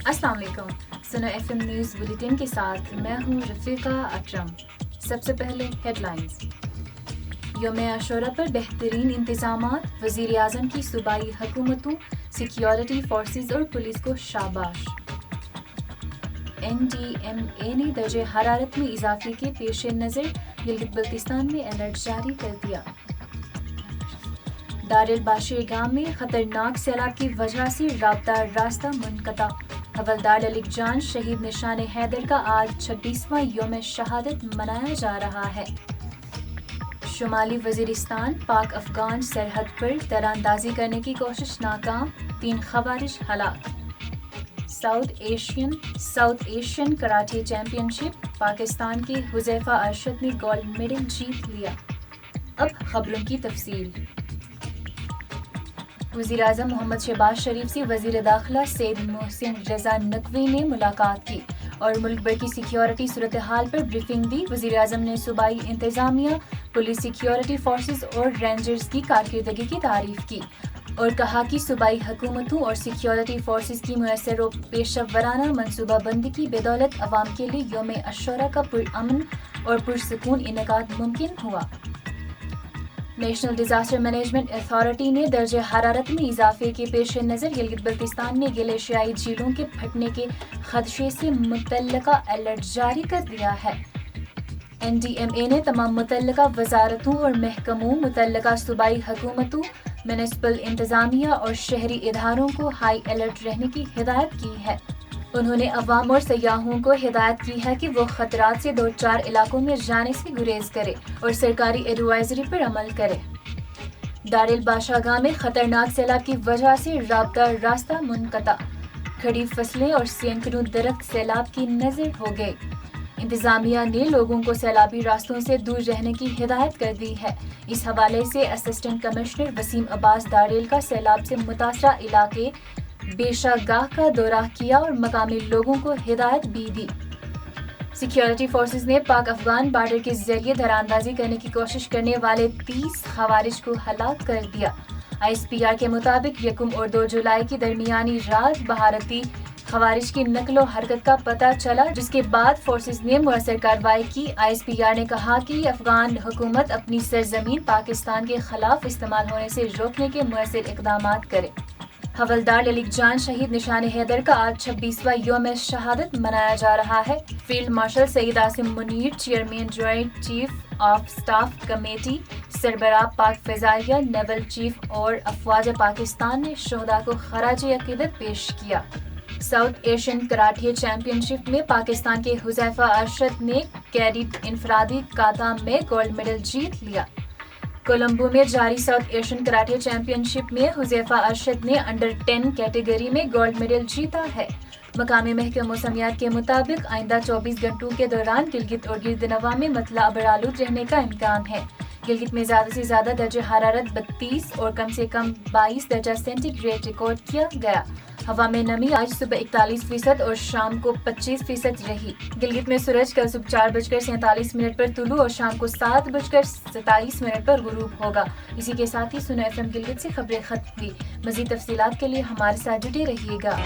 السلام علیکم. سنو ایف ایم نیوز بلیٹن کے ساتھ میں ہوں رفیقہ اکرم. سب سے پہلے ہیڈ لائنز. یوم عاشورہ پر بہترین انتظامات، وزیر اعظم کی صوبائی حکومتوں، سیکیورٹی فورسز اور پولیس کو شاباش. NDMA نے درجہ حرارت میں اضافے کے پیش نظر گلگت بلتستان میں الرٹ جاری کر دیا. دار الباشر گام میں خطرناک سیلاب کی وجہ سے رابطہ راستہ منقطع. حوالدار للک جان شہید نشان حیدر کا آج 26واں یوم شہادت منایا جا رہا ہے. شمالی وزیرستان پاک افغان سرحد پر تیراندازی کرنے کی کوشش ناکام، 3 خوارج ہلاک. ساؤتھ ایشین کراٹے چیمپئن شپ، پاکستان کے حذیفہ ارشد نے گولڈ میڈل جیت لیا. اب خبروں کی تفصیل. وزیراعظم محمد شہباز شریف سے وزیر داخلہ سید محسن رضا نقوی نے ملاقات کی اور ملک بھر کی سیکیورٹی صورتحال پر بریفنگ دی. وزیر اعظم نے صوبائی انتظامیہ، پولیس، سیکیورٹی فورسز اور رینجرز کی کارکردگی کی تعریف کی اور کہا کہ صوبائی حکومتوں اور سیکیورٹی فورسز کی مؤثر و پیشہ ورانہ منصوبہ بندی کی بدولت عوام کے لیے یوم عاشورہ کا پرامن اور پرسکون انعقاد ممکن ہوا. نیشنل ڈیزاسٹر مینجمنٹ اتھارٹی نے درجہ حرارت میں اضافے کے پیش نظر گلگت بلتستان میں گلیشیائی جھیلوں کے پھٹنے کے خدشے سے متعلقہ الرٹ جاری کر دیا ہے. NDMA نے تمام متعلقہ وزارتوں اور محکموں، متعلقہ صوبائی حکومتوں، میونسپل انتظامیہ اور شہری اداروں کو ہائی الرٹ رہنے کی ہدایت کی ہے. انہوں نے عوام اور سیاحوں کو ہدایت کی ہے کہ وہ خطرات سے دوچار علاقوں میں جانے سے گریز کرے اور سرکاری ایڈوائزری پر عمل کرے. دار الباشر گام میں خطرناک سیلاب کی وجہ سے رابطہ راستہ منقطع، کھڑی فصلیں اور سینکڑوں درخت سیلاب کی نذر ہو گئے. انتظامیہ نے لوگوں کو سیلابی راستوں سے دور رہنے کی ہدایت کر دی ہے. اس حوالے سے اسسٹنٹ کمشنر وسیم عباس داریل کا سیلاب سے متاثرہ علاقے بیشہ گاہ کا دورہ کیا اور مقامی لوگوں کو ہدایت بھی دی. سیکیورٹی فورسز نے پاک افغان بارڈر کے ذریعے تیراندازی کرنے کی کوشش کرنے والے 30 خوارج کو ہلاک کر دیا. ISPR کے مطابق 1 اور 2 جولائی کی درمیانی رات بھارتی خوارج کی نقل و حرکت کا پتہ چلا، جس کے بعد فورسز نے مؤثر کارروائی کی. ISPR نے کہا کہ افغان حکومت اپنی سرزمین پاکستان کے خلاف استعمال ہونے سے روکنے کے مؤثر اقدامات کرے. حوالدار للک جان شہید نشان حیدر کا آج 26واں یوم شہادت منایا جا رہا ہے. Field marshal Syed Asim Munir, chairman joint chief of staff committee, سربراہ پاک فضائیہ، نیول چیف اور افواج پاکستان نے شہداء کو خراج عقیدت پیش کیا. ساؤتھ ایشین کراٹے چیمپئن شپ میں پاکستان کے حذیفہ ارشد نے کیڈٹ انفرادی کاتا میں گولڈ میڈل جیت لیا. کولمبو میں جاری ساؤتھ ایشین کراٹے چیمپئن شپ میں حذیفہ ارشد نے انڈر 10 کیٹیگری میں گولڈ میڈل جیتا ہے. مقامی محکمہ موسمیات کے مطابق آئندہ 24 گھنٹوں کے دوران گلگت اور گرد نواح میں مطلع ابرآلود رہنے کا امکان ہے. گلگت میں زیادہ سے زیادہ درجہ حرارت 32 اور کم سے کم 22 درجہ سینٹی گریڈ ریکارڈ کیا گیا. ہوا میں نمی آج صبح 41% اور شام کو 25% رہی. گلگت میں سورج کل صبح 4:47 پر طلوع اور شام کو 7:27 پر غروب ہوگا. اسی کے ساتھ ہی سنو FM گلگت سے خبریں ختم ہوئی. مزید تفصیلات کے لیے ہمارے ساتھ جڑے رہیے گا.